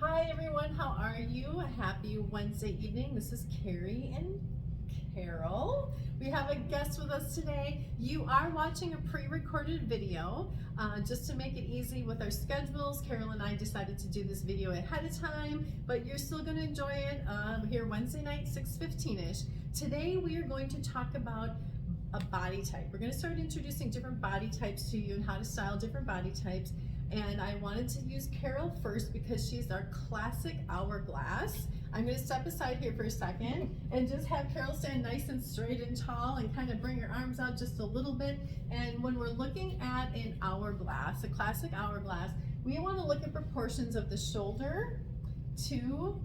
Hi everyone, how are you? Happy Wednesday evening. This is Carrie and Carole. We have a guest with us today. You are watching a pre-recorded video. Just to make it easy with our schedules, Carole and I decided to do this video ahead of time, but you're still going to enjoy it here Wednesday night, 6:15ish. Today we are going to talk about a body type. We're going to start introducing different body types to you and how to style different body types. And I wanted to use Carole first because she's our classic hourglass. I'm going to step aside here for a second and just have Carole stand nice and straight and tall and kind of bring her arms out just a little bit. And when we're looking at an hourglass, a classic hourglass, we want to look at proportions of the shoulder to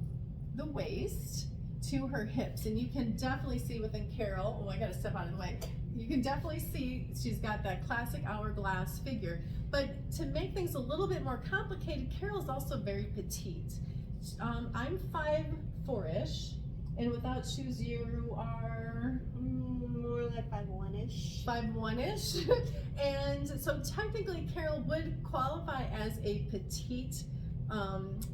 the waist to her hips. And you can definitely see within Carole, oh, I got to step out of the way. You can definitely see she's got that classic hourglass figure. But to make things a little bit more complicated, Carole is also very petite. I'm 5'4"-ish, and without shoes you are more like 5'1"-ish. 5'1"-ish. And so technically Carole would qualify as a petite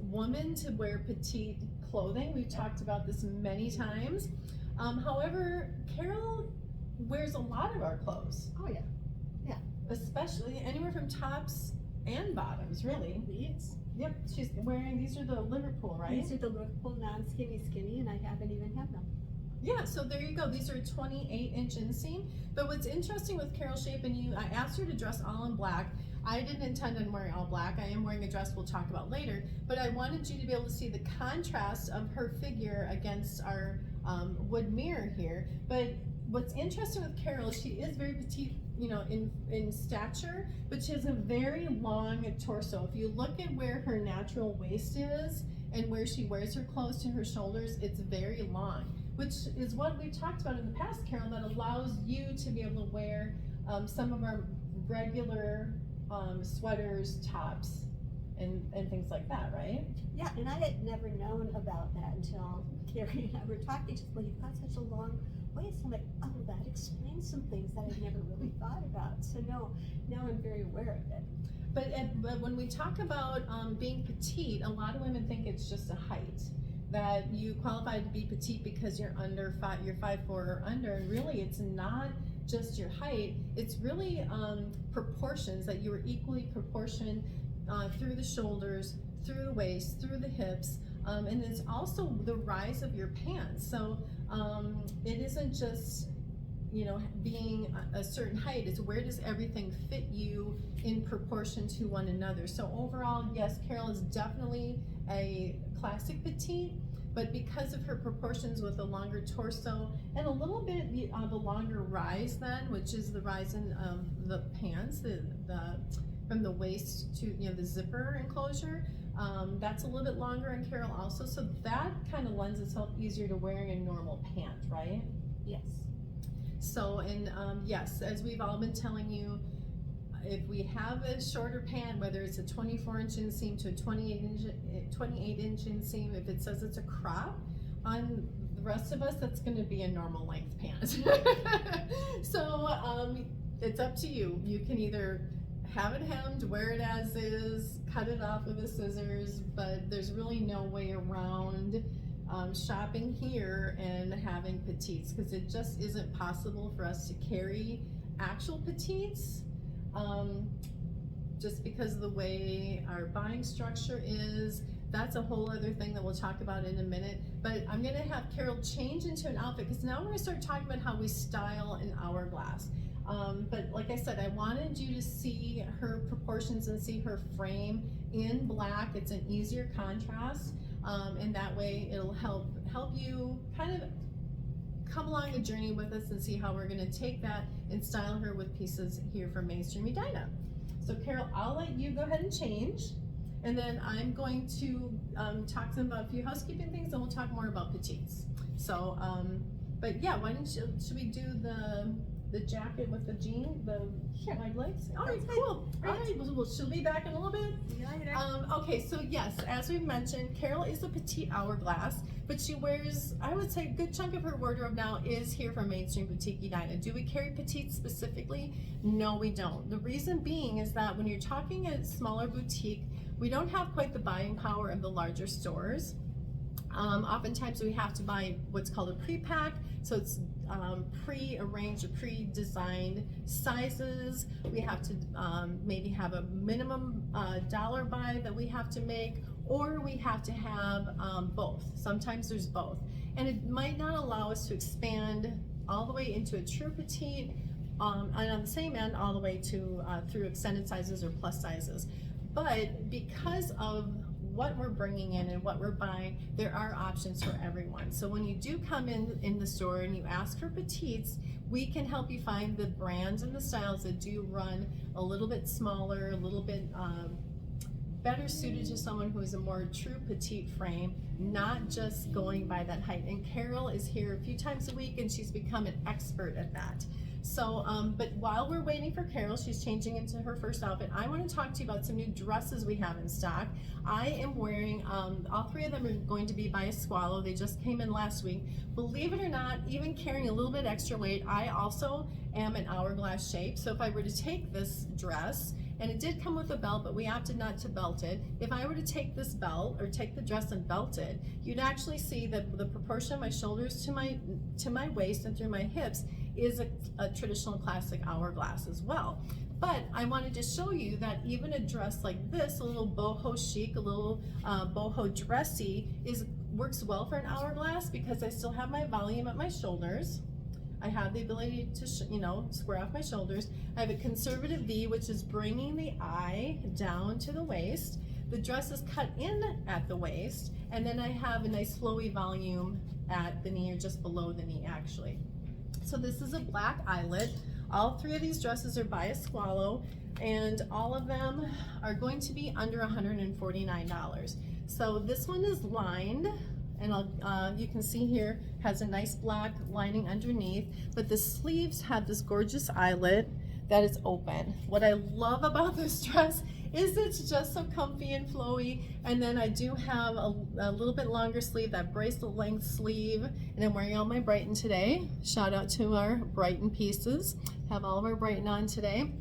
woman to wear petite clothing. We've talked about this many times. However, Carole wears a lot of our clothes. Oh yeah. Yeah. Especially anywhere from tops and bottoms, really. Yes. Yep, she's wearing, these are the Liverpool, right? These are the Liverpool non-skinny, and I haven't even had them. Yeah, so there you go. These are 28-inch inseam. But what's interesting with Carole's shape, and I asked her to dress all in black. I didn't intend on wearing all black. I am wearing a dress we'll talk about later. But I wanted you to be able to see the contrast of her figure against our wood mirror here. But what's interesting with Carole is she is very petite, you know, in stature, but she has a very long torso. If you look at where her natural waist is and where she wears her clothes to her shoulders, it's very long, which is what we've talked about in the past, Carole, that allows you to be able to wear some of our regular sweaters, tops, and things like that, right? Yeah, and I had never known about that until Carrie and I were talking. She's like, you've got such a long waist. I'm like, oh, that explains some things that I've never really thought about. So now I'm very aware of it. But when we talk about being petite, a lot of women think it's just a height, that you qualify to be petite because you're under you're 5'4" or under, and really it's not just your height. It's really proportions, that you are equally proportioned through the shoulders, through the waist, through the hips, and it's also the rise of your pants. So it isn't just, you know, being a certain height, it's where does everything fit you in proportion to one another. So overall, yes, Carole is definitely a classic petite, but because of her proportions with a longer torso and a little bit of a longer rise then, which is the rise in the pants, from the waist to, you know, the zipper enclosure, that's a little bit longer in Carole also, so that kind of lends itself easier to wearing a normal pant, right? Yes. So, and yes, as we've all been telling you, if we have a shorter pant, whether it's a 24-inch inseam to a 28-inch inseam, if it says it's a crop, on the rest of us, that's going to be a normal length pant. So it's up to you. You can either have it hemmed, wear it as is, cut it off with the scissors, but there's really no way around shopping here and having petites, because it just isn't possible for us to carry actual petites, just because of the way our buying structure is. That's a whole other thing that we'll talk about in a minute. But I'm gonna have Carole change into an outfit, because now we're gonna start talking about how we style an hourglass. But like I said, I wanted you to see her proportions and see her frame in black. It's an easier contrast, and that way it'll help you kind of come along the journey with us and see how we're going to take that and style her with pieces here from Mainstream Edina. So Carole, I'll let you go ahead and change, and then I'm going to talk to them about a few housekeeping things, and we'll talk more about petites. So, but yeah, why don't should we do the jacket with the jean, the wide legs? All right, cool. All right, well, she'll be back in a little bit. Okay, so yes, as we've mentioned, Carole is a petite hourglass, but she wears, I would say a good chunk of her wardrobe now is here from Mainstream Boutique Edina. Do we carry petite specifically? No, we don't. The reason being is that when you're talking a smaller boutique, We don't have quite the buying power of the larger stores. Oftentimes we have to buy what's called a pre-pack, so it's pre-arranged or pre-designed sizes. We have to maybe have a minimum dollar buy that we have to make, or we have to have both. Sometimes there's both. And it might not allow us to expand all the way into a true petite, and on the same end all the way to through extended sizes or plus sizes. But because of what we're bringing in and what we're buying, there are options for everyone. So when you do come in the store and you ask for petites, we can help you find the brands and the styles that do run a little bit smaller, a little bit better suited to someone who is a more true petite frame, not just going by that height. And Carole is here a few times a week and she's become an expert at that. So, but while we're waiting for Carole, she's changing into her first outfit, I want to talk to you about some new dresses we have in stock. I am wearing, all three of them are going to be by Esqualo. They just came in last week. Believe it or not, even carrying a little bit extra weight, I also am an hourglass shape. So if I were to take this dress, and it did come with a belt, but we opted not to belt it. If I were to take this belt or take the dress and belt it, you'd actually see that the proportion of my shoulders to my waist and through my hips is a traditional classic hourglass as well. But I wanted to show you that even a dress like this, a little boho chic, a little boho dressy, works well for an hourglass because I still have my volume at my shoulders. I have the ability to, square off my shoulders. I have a conservative V, which is bringing the eye down to the waist. The dress is cut in at the waist, and then I have a nice flowy volume at the knee, or just below the knee actually. So this is a black eyelet. All three of these dresses are by Esqualo, and all of them are going to be under $149. So this one is lined, and you can see here has a nice black lining underneath, but the sleeves have this gorgeous eyelet that is open. What I love about this dress is it's just so comfy and flowy, and then I do have a little bit longer sleeve, that bracelet length sleeve, and I'm wearing all my Brighton today. Shout out to our Brighton pieces. Have all of our Brighton on today.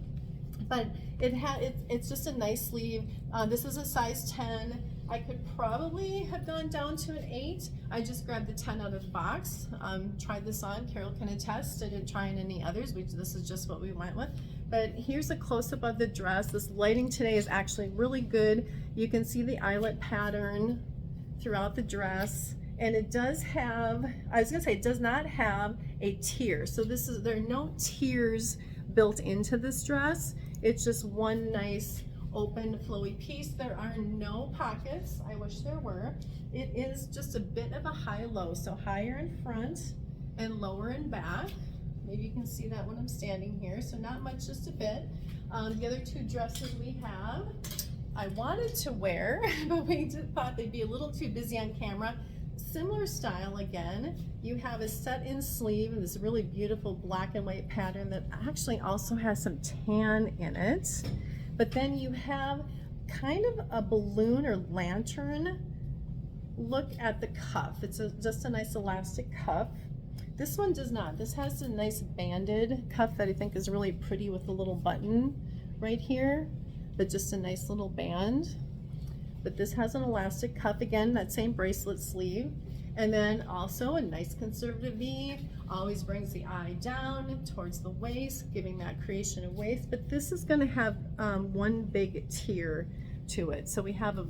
But it's just a nice sleeve. This is a size 10. I could probably have gone down to an 8. I just grabbed the 10 out of the box. Tried this on. Carole can attest. I didn't try in any others. This is just what we went with. But here's a close-up of the dress. This lighting today is actually really good. You can see the eyelet pattern throughout the dress. And it does have, I was gonna say, it does not have a tier. So there are no tiers built into this dress. It's just one nice open flowy piece. There are no pockets. I wish there were. It is just a bit of a high-low, so higher in front and lower in back. Maybe you can see that when I'm standing here, so not much, just a bit. The other two dresses we have, I wanted to wear, but we thought they'd be a little too busy on camera. Similar style again. You have a set-in sleeve and this really beautiful black and white pattern that actually also has some tan in it. But then you have kind of a balloon or lantern look at the cuff. It's just a nice elastic cuff. This one does not. This has a nice banded cuff that I think is really pretty with a little button right here, but just a nice little band. But this has an elastic cuff, again, that same bracelet sleeve. And then also a nice conservative V, always brings the eye down towards the waist, giving that creation of waist. But this is gonna have one big tier to it. So we have a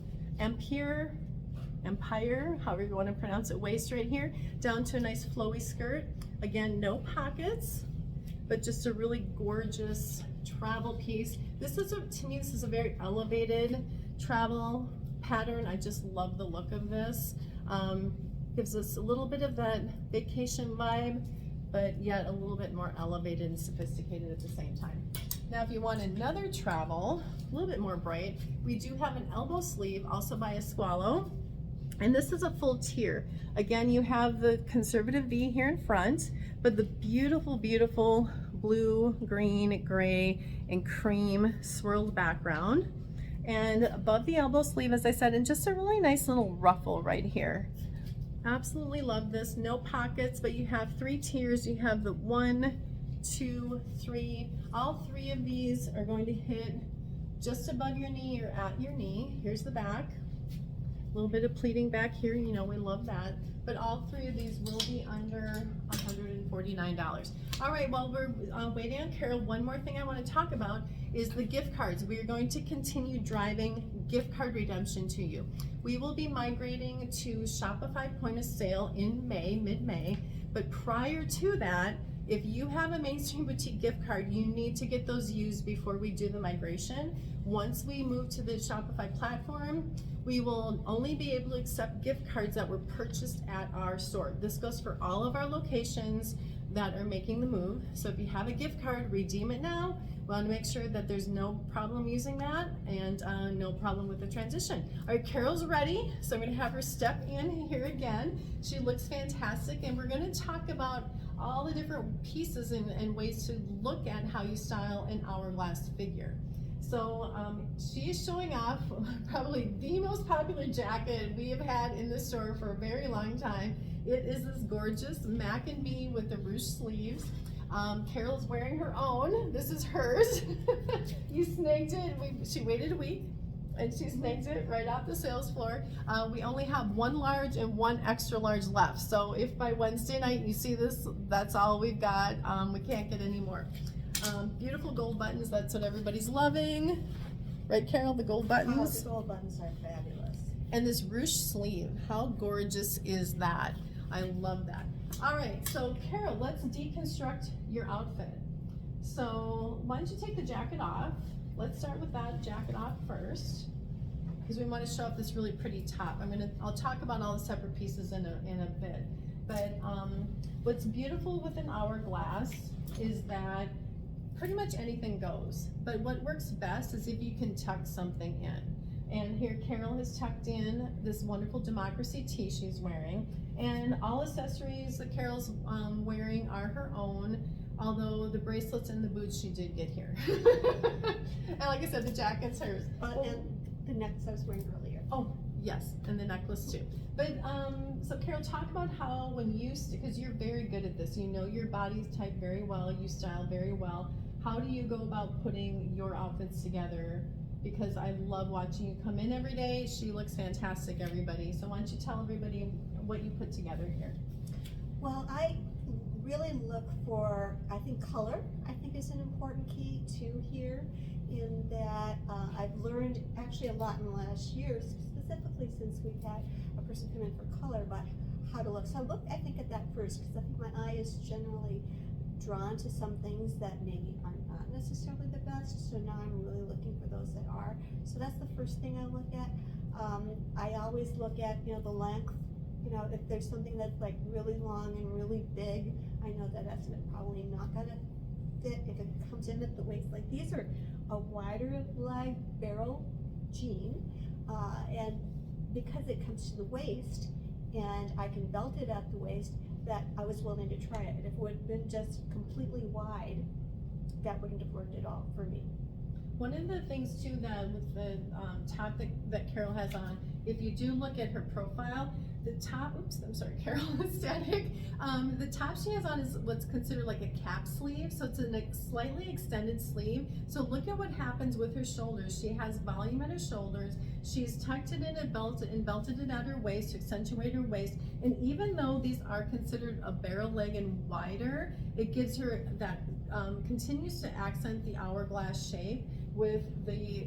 Empire, however you wanna pronounce it, waist right here, down to a nice flowy skirt. Again, no pockets, but just a really gorgeous travel piece. To me, this is a very elevated travel pattern. I just love the look of this. Gives us a little bit of that vacation vibe, but yet a little bit more elevated and sophisticated at the same time. Now, if you want another travel, a little bit more bright, we do have an elbow sleeve, also by Esqualo, and this is a full tier. Again, you have the conservative V here in front, but the beautiful, beautiful blue, green, gray, and cream swirled background. And above the elbow sleeve, as I said, and just a really nice little ruffle right here. Absolutely love this. No pockets, but you have 3 tiers. You have the 1, 2, 3. All 3 of these are going to hit just above your knee or at your knee. Here's the back. A little bit of pleating back here, you know, we love that. But all three of these will be under $149. All right, while we're waiting on Carol, one more thing I want to talk about is the gift cards. We are going to continue driving gift card redemption to you. We will be migrating to Shopify point of sale in May, mid-May, but prior to that, if you have a Mainstream Boutique gift card, you need to get those used before we do the migration. Once we move to the Shopify platform, we will only be able to accept gift cards that were purchased at our store. This goes for all of our locations that are making the move. So if you have a gift card, redeem it now. We want to make sure that there's no problem using that and no problem with the transition. All right, Carol's ready, so I'm going to have her step in here again. She looks fantastic, and we're going to talk about all the different pieces and ways to look at how you style an hourglass figure. So she is showing off probably the most popular jacket we have had in the store for a very long time. It is this gorgeous Mac and B with the ruched sleeves. Carol's wearing her own. This is hers. You snagged it. She waited a week and she snagged it right off the sales floor. We only have one large and one extra large left. So if by Wednesday night you see this, that's all we've got. We can't get any more. Beautiful gold buttons, that's what everybody's loving. Right, Carol, the gold buttons? Oh, the gold buttons are fabulous. And this ruched sleeve, how gorgeous is that? I love that. All right, so Carol, let's deconstruct your outfit. So why don't you take the jacket off? Let's start with that jacket off first, because we want to show off this really pretty top. I'll talk about all the separate pieces in a bit. But what's beautiful with an hourglass is that pretty much anything goes, but what works best is if you can tuck something in. And here Carol has tucked in this wonderful Democracy tee she's wearing, and all accessories that Carol's wearing are her own, although the bracelets and the boots she did get here. And like I said, the jacket's hers. And the necklace I was wearing earlier. Oh, yes, and the necklace too. But so Carol, talk about how when you, because you're very good at this, you know your body type very well, you style very well. How do you go about putting your outfits together? Because I love watching you come in every day. She looks fantastic, everybody. So why don't you tell everybody what you put together here? Well, I really look for, I think color, I think is an important key too here, in that I've learned actually a lot in the last year, specifically since we've had a person come in for color, about how to look. So I look, I think, at that first, because I think my eye is generally drawn to some things that maybe are not necessarily the best, so now I'm really looking for those that are. So that's the first thing I look at. I always look at, you know, the length. You know, if there's something that's like really long and really big, I know that that's probably not gonna fit if it comes in at the waist. Like these are a wider leg barrel jean, and because it comes to the waist and I can belt it at the waist, that I was willing to try it. If it would have been just completely wide, that wouldn't have worked at all for me. One of the things too that with the top that Carol has on, if you do look at her profile, the top, oops, I'm sorry, Carol, it's static. The top she has on is what's considered like a cap sleeve, so it's a slightly extended sleeve. So look at what happens with her shoulders. She has volume at her shoulders. She's tucked it in and belted it at her waist to accentuate her waist. And even though these are considered a barrel leg and wider, it gives her that, continues to accent the hourglass shape, with the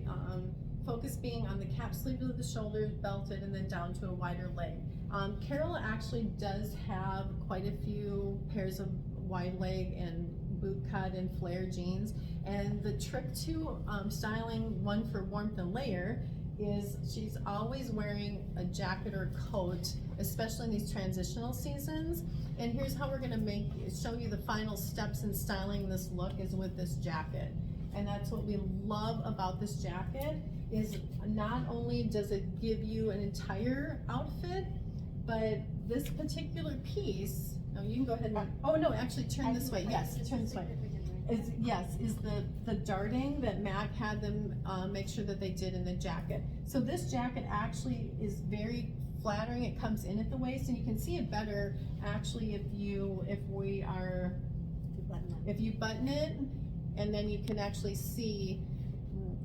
focus being on the cap sleeve of the shoulders, belted, and then down to a wider leg. Carole actually does have quite a few pairs of wide leg and boot cut and flare jeans, and the trick to styling one for warmth and layer is she's always wearing a jacket or coat, especially in these transitional seasons. And here's how we're gonna show you the final steps in styling this look is with this jacket. And that's what we love about this jacket, is not only does it give you an entire outfit, but this particular piece, no, you can go ahead and, oh no, actually turn this way, yes, turn this way. Is the darting that Mac had them make sure that they did in the jacket. So this jacket actually is very flattering. It comes in at the waist, and you can see it better actually if you button it, and then you can actually see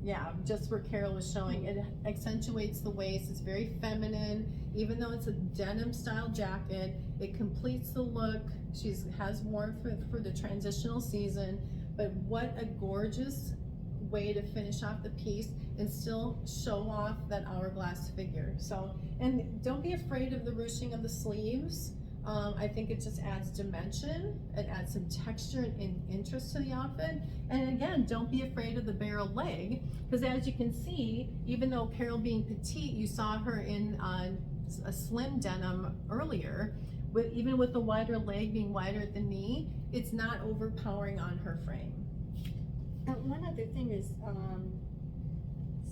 Yeah, just where Carole was showing, it accentuates the waist. It's very feminine. Even though it's a denim style jacket, it completes the look. She has worn for the transitional season, but what a gorgeous way to finish off the piece and still show off that hourglass figure. So, and don't be afraid of the ruching of the sleeves. I think it just adds dimension, it adds some texture and interest to the outfit. And again, don't be afraid of the barrel leg, because as you can see, even though Carole being petite, you saw her in a slim denim earlier, but even with the wider leg being wider at the knee, it's not overpowering on her frame. One other thing is,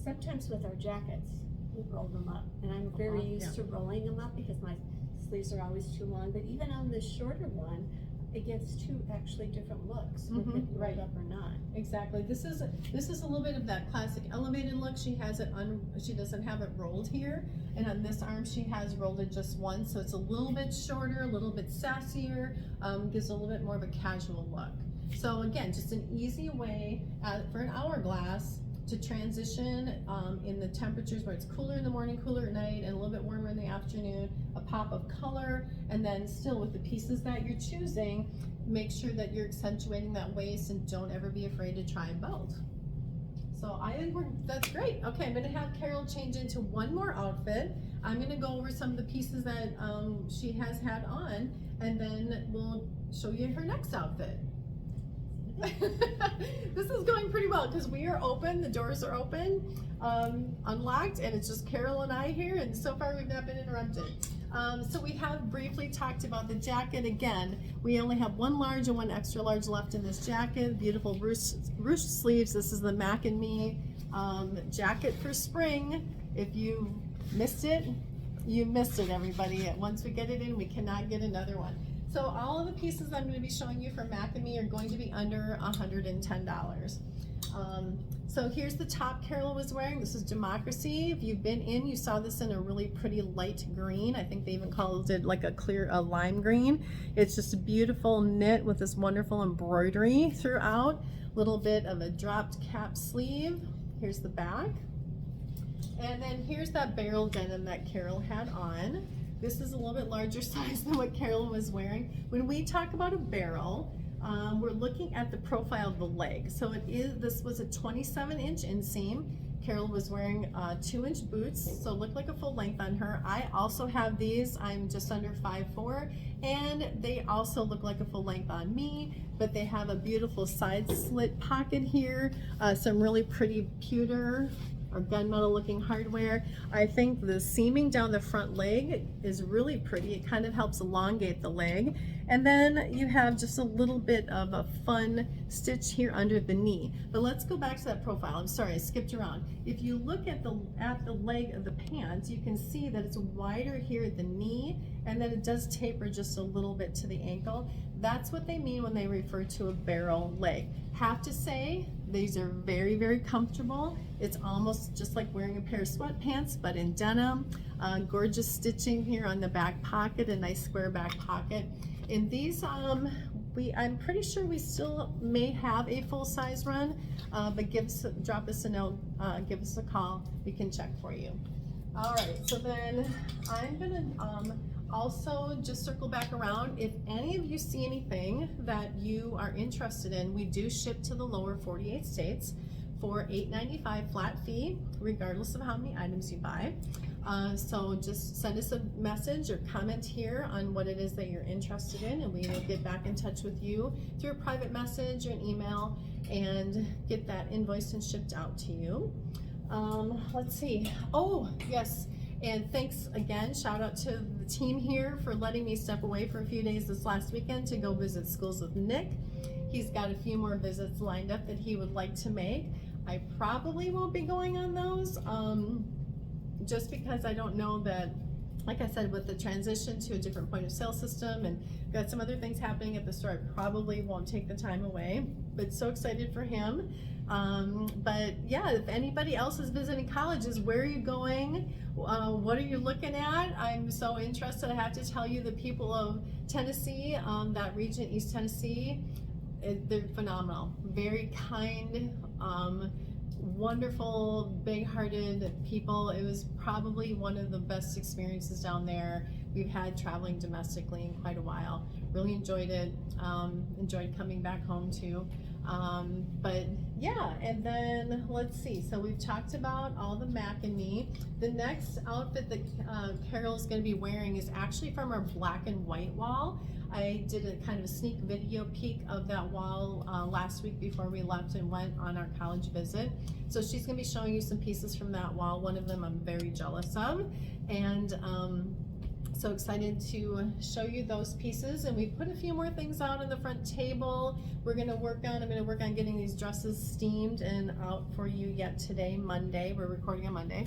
sometimes with our jackets, we roll them up, and I'm very used to rolling them up because my sleeves are always too long, but even on the shorter one, it gives two actually different looks with it rolled up or not. Exactly. This is a little bit of that classic elevated look. She has it she doesn't have it rolled here, and on this arm she has rolled it just once, so it's a little bit shorter, a little bit sassier, gives a little bit more of a casual look. So again, just an easy way for an hourglass to transition in the temperatures where it's cooler in the morning, cooler at night, and a little bit warmer in the afternoon, a pop of color, and then still with the pieces that you're choosing, make sure that you're accentuating that waist and don't ever be afraid to try a belt. So I think that's great. Okay, I'm gonna have Carole change into one more outfit. I'm gonna go over some of the pieces that she has had on, and then we'll show you her next outfit. This is going pretty well because we are open, the doors are open, unlocked, and it's just Carole and I here, and so far we've not been interrupted. So we have briefly talked about the jacket. Again, we only have one large and one extra large left in this jacket. Beautiful ruched sleeves. This is the Mac and Me jacket for spring. If you missed it, you missed it, everybody. Once we get it in, we cannot get another one. So all of the pieces I'm going to be showing you from Mac and Me are going to be under $110. So here's the top Carole was wearing. This is Democracy. If you've been in, you saw this in a really pretty light green. I think they even called it like a lime green. It's just a beautiful knit with this wonderful embroidery throughout. Little bit of a dropped cap sleeve. Here's the back. And then here's that barrel denim that Carole had on. This is a little bit larger size than what Carole was wearing. When we talk about a barrel, we're looking at the profile of the leg. So this was a 27-inch inseam. Carole was wearing 2-inch boots, so it looked like a full length on her. I also have these. I'm just under 5'4", and they also look like a full length on me, but they have a beautiful side slit pocket here, some really pretty pewter or gunmetal looking hardware. I think the seaming down the front leg is really pretty. It kind of helps elongate the leg. And then you have just a little bit of a fun stitch here under the knee. But let's go back to that profile. I'm sorry, I skipped around. If you look at the leg of the pants, you can see that it's wider here at the knee, and then it does taper just a little bit to the ankle. That's what they mean when they refer to a barrel leg. Have to say, these are very, very comfortable. It's almost just like wearing a pair of sweatpants, but in denim. Gorgeous stitching here on the back pocket, a nice square back pocket. In these, I'm pretty sure we still may have a full-size run, but drop us a note, give us a call, we can check for you. All right, so then I'm gonna also just circle back around. If any of you see anything that you are interested in, we do ship to the lower 48 states for $8.95 flat fee, regardless of how many items you buy. So just send us a message or comment here on what it is that you're interested in, and we will get back in touch with you through a private message or an email and get that invoiced and shipped out to you. Let's see. Oh, yes. And thanks again, shout out to the team here for letting me step away for a few days this last weekend to go visit schools with Nick. He's got a few more visits lined up that he would like to make. I probably won't be going on those, just because I don't know that, like I said, with the transition to a different point of sale system and got some other things happening at the store, I probably won't take the time away, but so excited for him. But yeah, if anybody else is visiting colleges, where are you going? What are you looking at? I'm so interested. I have to tell you, the people of Tennessee, that region, East Tennessee, they're phenomenal. Very kind, wonderful, big-hearted people. It was probably one of the best experiences down there we've had traveling domestically in quite a while. Really enjoyed it. Enjoyed coming back home too. But yeah, and then let's see. So we've talked about all the Mac and Me. The next outfit that Carol's going to be wearing is actually from our black and white wall. I did a kind of a sneak video peek of that wall last week before we left and went on our college visit. So she's going to be showing you some pieces from that wall. One of them I'm very jealous of, and so excited to show you those pieces. And we put a few more things out on the front table. I'm going to work on getting these dresses steamed and out for you yet today, Monday. We're recording on Monday.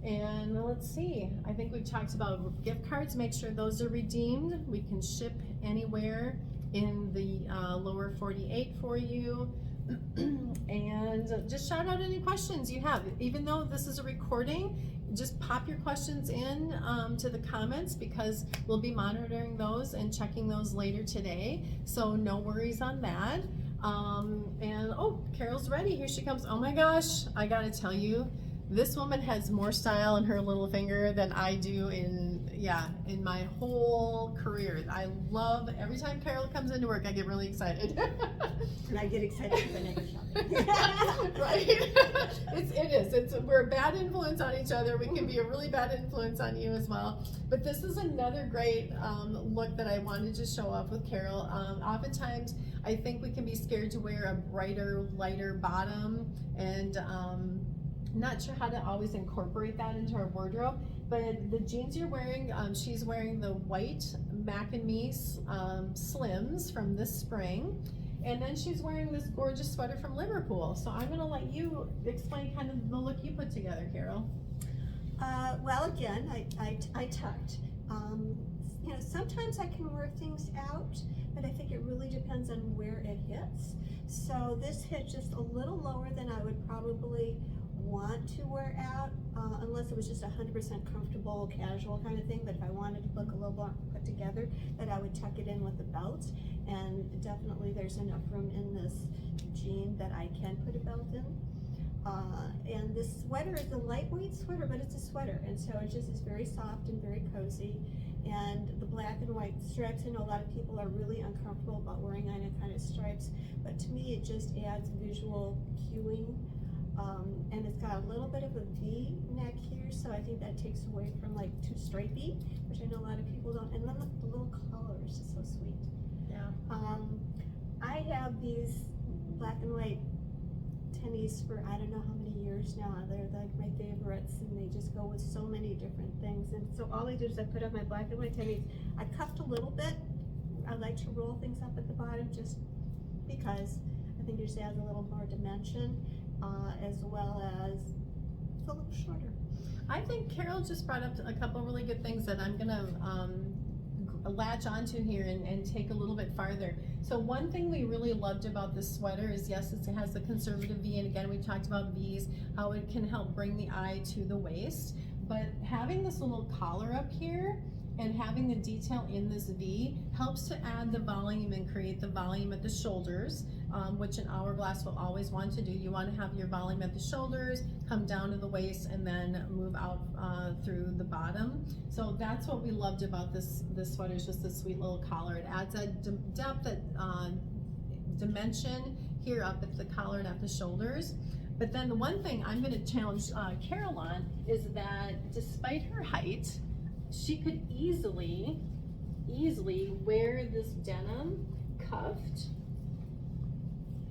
And let's see, I think we've talked about gift cards. Make sure those are redeemed. We can ship anywhere in the lower 48 for you. And just shout out any questions you have. Even though this is a recording, just pop your questions in to the comments, because we'll be monitoring those and checking those later today. So no worries on that. And oh, Carol's ready. Here she comes. Oh my gosh, I gotta tell you, this woman has more style in her little finger than I do in my whole career. I love every time Carole comes into work, I get really excited. And I get excited when I go shopping. Right? It is. We're a bad influence on each other. We can be a really bad influence on you as well. But this is another great look that I wanted to show off with Carole. Oftentimes, I think we can be scared to wear a brighter, lighter bottom, and not sure how to always incorporate that into our wardrobe. But the jeans you're wearing, she's wearing the white Mac and Me Slims from this spring. And then she's wearing this gorgeous sweater from Liverpool. So I'm gonna let you explain kind of the look you put together, Carole. Well, again, I tucked. You know, sometimes I can work things out, but I think it really depends on where it hits. So this hit just a little lower than I would probably want to wear out, unless it was just 100% comfortable, casual kind of thing. But if I wanted to look a little more put together, that I would tuck it in with the belt. And definitely there's enough room in this jean that I can put a belt in. And this sweater is a lightweight sweater, but it's a sweater, and so it just is very soft and very cozy. And the black and white stripes, I know a lot of people are really uncomfortable about wearing any kind of stripes, but to me it just adds visual cueing. And it's got a little bit of a V neck here, so I think that takes away from like too stripey, which I know a lot of people don't. And then the little collar is just so sweet. Yeah. I have these black and white tennies for I don't know how many years now. They're like my favorites, and they just go with so many different things. And so all I do is I put on my black and white tennies. I cuffed a little bit. I like to roll things up at the bottom just because I think it just adds a little more dimension. As well as it's a little shorter. I think Carole just brought up a couple really good things that I'm gonna latch onto here and take a little bit farther. So one thing we really loved about this sweater is, yes, it has the conservative V, and again, we talked about V's, how it can help bring the eye to the waist, but having this little collar up here and having the detail in this V helps to add the volume and create the volume at the shoulders, which an hourglass will always want to do. You want to have your volume at the shoulders, come down to the waist, and then move out through the bottom. So that's what we loved about this sweater, is just this sweet little collar. It adds that depth, that dimension here up at the collar and at the shoulders. But then the one thing I'm going to challenge Carole on is that despite her height, she could easily wear this denim cuffed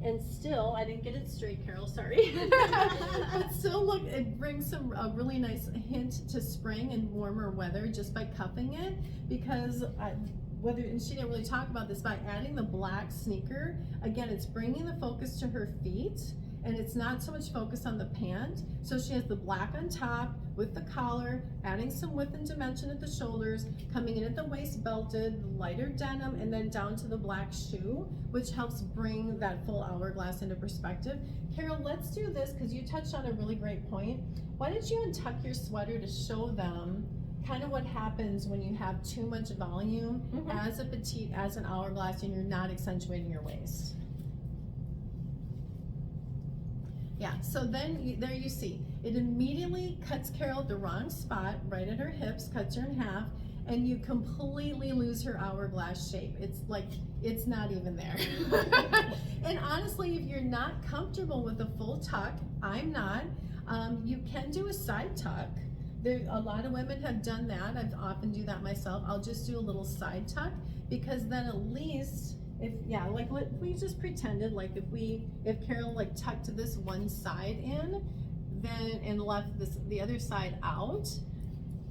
and still, I didn't get it straight, Carole, sorry. But still look, it brings a really nice hint to spring and warmer weather just by cuffing it, because and she didn't really talk about this, by adding the black sneaker, again, it's bringing the focus to her feet, and it's not so much focused on the pant. So she has the black on top with the collar, adding some width and dimension at the shoulders, coming in at the waist belted, lighter denim, and then down to the black shoe, which helps bring that full hourglass into perspective. Carole, let's do this, because you touched on a really great point. Why don't you untuck your sweater to show them kind of what happens when you have too much volume as a petite, as an hourglass, and you're not accentuating your waist. Yeah, so then there you see, it immediately cuts Carole at the wrong spot, right at her hips, cuts her in half, and you completely lose her hourglass shape. It's like, it's not even there. And honestly, if you're not comfortable with a full tuck, I'm not, you can do a side tuck. A lot of women have done that. I often do that myself. I'll just do a little side tuck, because then at least, like we just pretended like if Carole like tucked this one side in, then and left the other side out,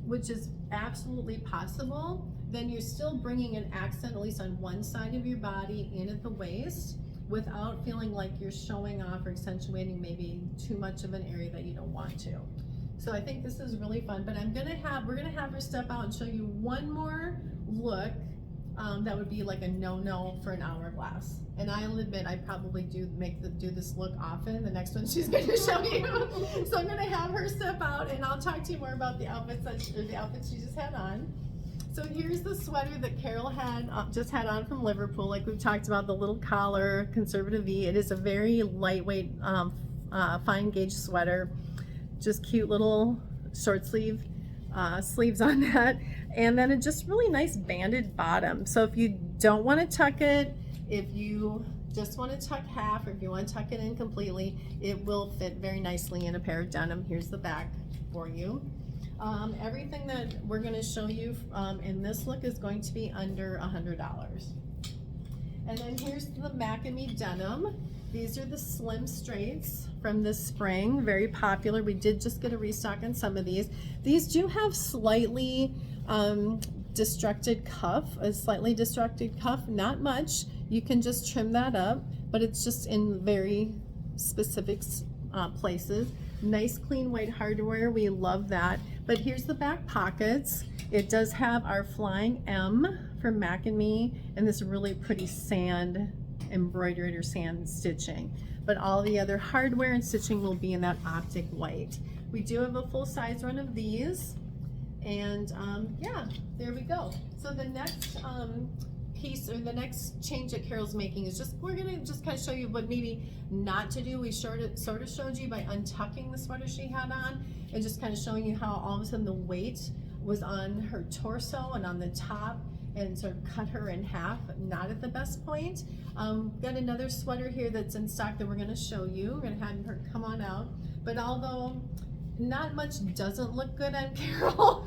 which is absolutely possible, then you're still bringing an accent, at least on one side of your body, in at the waist, without feeling like you're showing off or accentuating maybe too much of an area that you don't want to. So I think this is really fun, but we're gonna have her step out and show you one more look. That would be like a no-no for an hourglass. And I'll admit, I probably do this look often. The next one she's going to show you. So I'm going to have her step out, and I'll talk to you more about the outfits she just had on. So here's the sweater that Carole just had on from Liverpool. Like we've talked about, the little collar, conservative V. It is a very lightweight, fine gauge sweater. Just cute little short sleeves on that. And then it's just really nice banded bottom. So if you don't want to tuck it, if you just want to tuck half, or if you want to tuck it in completely, it will fit very nicely in a pair of denim. Here's the back for you. Everything that we're going to show you in this look is going to be under $100. And then here's the macadamia denim. These are the slim straights from this spring, very popular. We did just get a restock on some of these. These do have slightly destructed cuff, not much. You can just trim that up, but it's just in very specific places. Nice clean white hardware, we love that. But here's the back pockets. It does have our flying M from Mac and Me, and this really pretty sand embroidered or sand stitching. But all the other hardware and stitching will be in that optic white. We do have a full size run of these, and yeah, there we go. So the next piece, or the next change that Carole's making, is we're gonna just kind of show you what maybe not to do. We sort of showed you by untucking the sweater she had on, and just kind of showing you how all of a sudden the weight was on her torso and on the top, and sort of cut her in half, not at the best point. Got another sweater here that's in stock that we're gonna show you. We're gonna have her come on out. But although not much doesn't look good on Carole,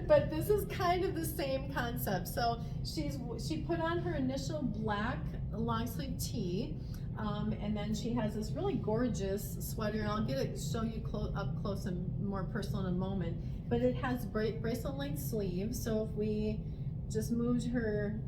but this is kind of the same concept. So she put on her initial black long sleeve tee, and then she has this really gorgeous sweater. I'll show you up close and more personal in a moment. But it has bracelet length sleeves. So if we just moved her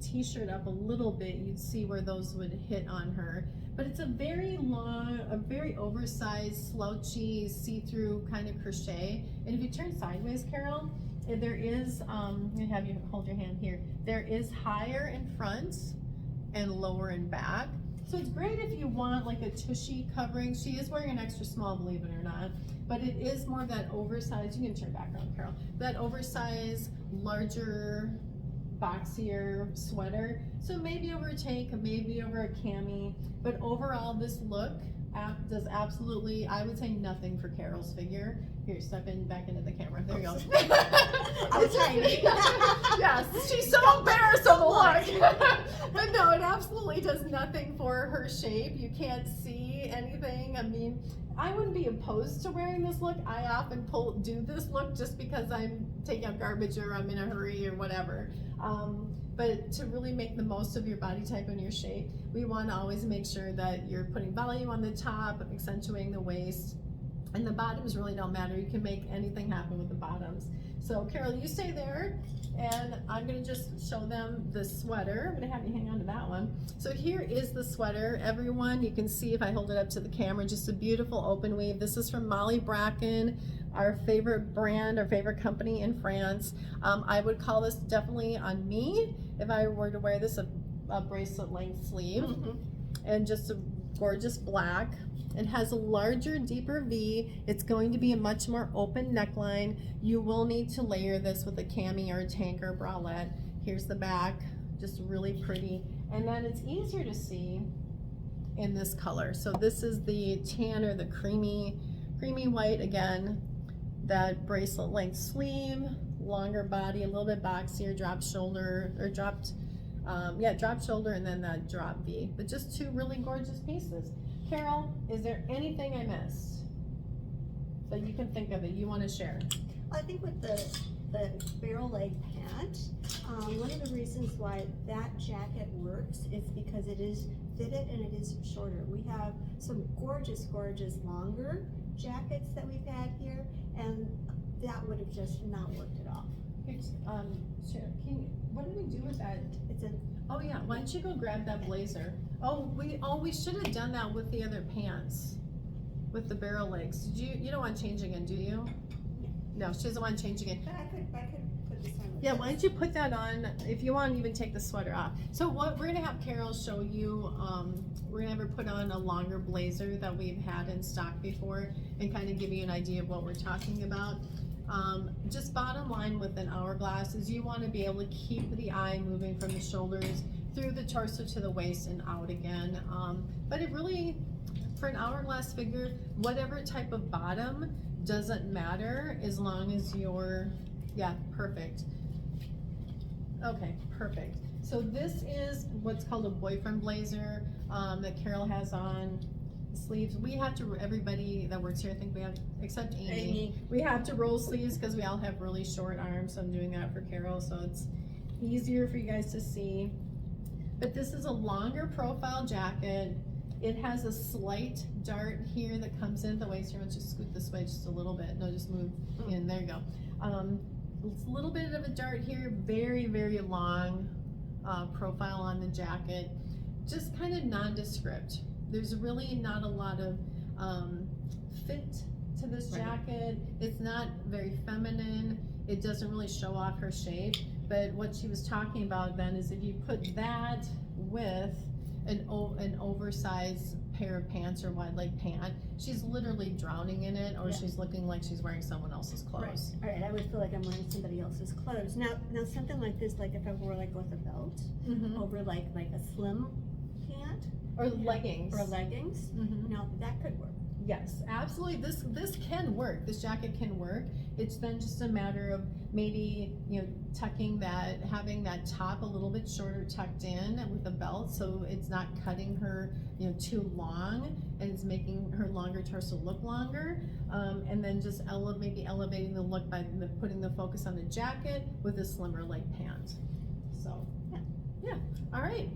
t-shirt up a little bit, you'd see where those would hit on her. But it's a very long, a very oversized, slouchy, see-through kind of crochet. And if you turn sideways, Carole, there is, I'm gonna have you hold your hand here. There is higher in front and lower in back. So it's great if you want like a tushy covering. She is wearing an extra small, believe it or not, but it is more of that oversized, you can turn back around, Carole, that oversized, larger, boxier sweater. So maybe over a tank, maybe over a cami, but overall this look does absolutely, I would say, nothing for Carole's figure. Here, step back into the camera. There you go. I was trying. Yes, she's so embarrassed of the look. But no, it absolutely does nothing for her shape. You can't see anything. I mean, I wouldn't be opposed to wearing this look. I often do this look just because I'm taking out garbage or I'm in a hurry or whatever. But to really make the most of your body type and your shape, we want to always make sure that you're putting volume on the top, accentuating the waist, and the bottoms really don't matter. You can make anything happen with the bottoms. So Carole, you stay there, and I'm gonna just show them the sweater. I'm gonna have you hang on to that one. So here is the sweater, everyone. You can see if I hold it up to the camera, just a beautiful open weave. This is from Molly Bracken, our favorite brand, our favorite company in France. I would call this definitely on me, if I were to wear this, a bracelet length sleeve, and just a gorgeous black. It has a larger, deeper V. It's going to be a much more open neckline. You will need to layer this with a cami or a tank or a bralette. Here's the back, just really pretty. And then it's easier to see in this color. So this is the tan or the creamy white again. That bracelet length sleeve, longer body, a little bit boxier, drop shoulder, or drop shoulder, and then that drop V. But just two really gorgeous pieces. Carole, is there anything I missed that you can think of that you want to share? I think with the barrel leg pant, one of the reasons why that jacket works is because it is fitted and it is shorter. We have some gorgeous longer jackets that we've had here, and that would have just not worked at all. What did we do with that? It's a Oh yeah, why don't you go grab that blazer? We should have done that with the other pants, with the barrel legs. You don't want to change again, do you? No, she doesn't want to change again. But I could put this on. Yeah, why don't you put that on, if you want to even take the sweater off. So what we're gonna have Carole show you, we're gonna have her put on a longer blazer that we've had in stock before and kind of give you an idea of what we're talking about. Just bottom line with an hourglass is you want to be able to keep the eye moving from the shoulders through the torso to the waist and out again. But it really, for an hourglass figure, whatever type of bottom doesn't matter as long as you're, yeah, perfect. Okay, perfect. So this is what's called a boyfriend blazer that Carole has on. Sleeves, we have to, everybody that works here, I think we have, except Amy. We have to roll sleeves because we all have really short arms, so I'm doing that for Carole, so it's easier for you guys to see. But this is a longer profile jacket. It has a slight dart here that comes in the waist. Here, let's just scoot this way just a little bit. No, just move in, there you go. It's a little bit of a dart here, very long profile on the jacket. Just kind of nondescript. There's really not a lot of fit to this jacket. It's not very feminine. It doesn't really show off her shape. But what she was talking about then is if you put that with an oversized pair of pants or wide leg pant, she's literally drowning in it, or she's looking like she's wearing someone else's clothes. Right, I would feel like I'm wearing somebody else's clothes. Now something like this, like if I wore like with a belt over like a slim pant. Or leggings. Now that could work. Yes, absolutely. This can work. This jacket can work. It's then just a matter of maybe, tucking that, having that top a little bit shorter tucked in with a belt, so it's not cutting her, too long, and it's making her longer torso look longer. And then just maybe elevating the look by putting the focus on the jacket with a slimmer leg pant. So, yeah. All right.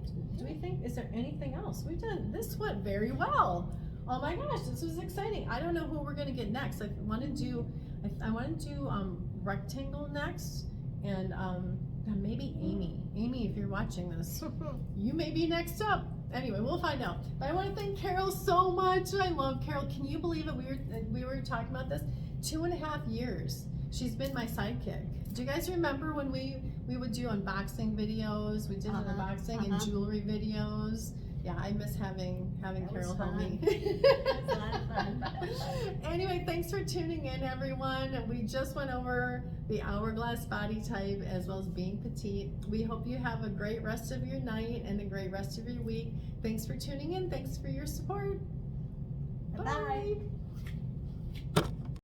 Is there anything else? This went very well. Oh my gosh, this was exciting. I don't know who we're gonna get next. I want to do rectangle next, and maybe Amy. Amy, if you're watching this, you may be next up. Anyway, we'll find out. But I want to thank Carole so much. I love Carole. Can you believe it? We were talking about this 2.5 years. She's been my sidekick. Do you guys remember when we would do unboxing videos? We did unboxing and jewelry videos. Yeah, I miss having Carole help me. That's a lot of fun. Anyway, thanks for tuning in, everyone. We just went over the hourglass body type as well as being petite. We hope you have a great rest of your night and a great rest of your week. Thanks for tuning in. Thanks for your support. Bye.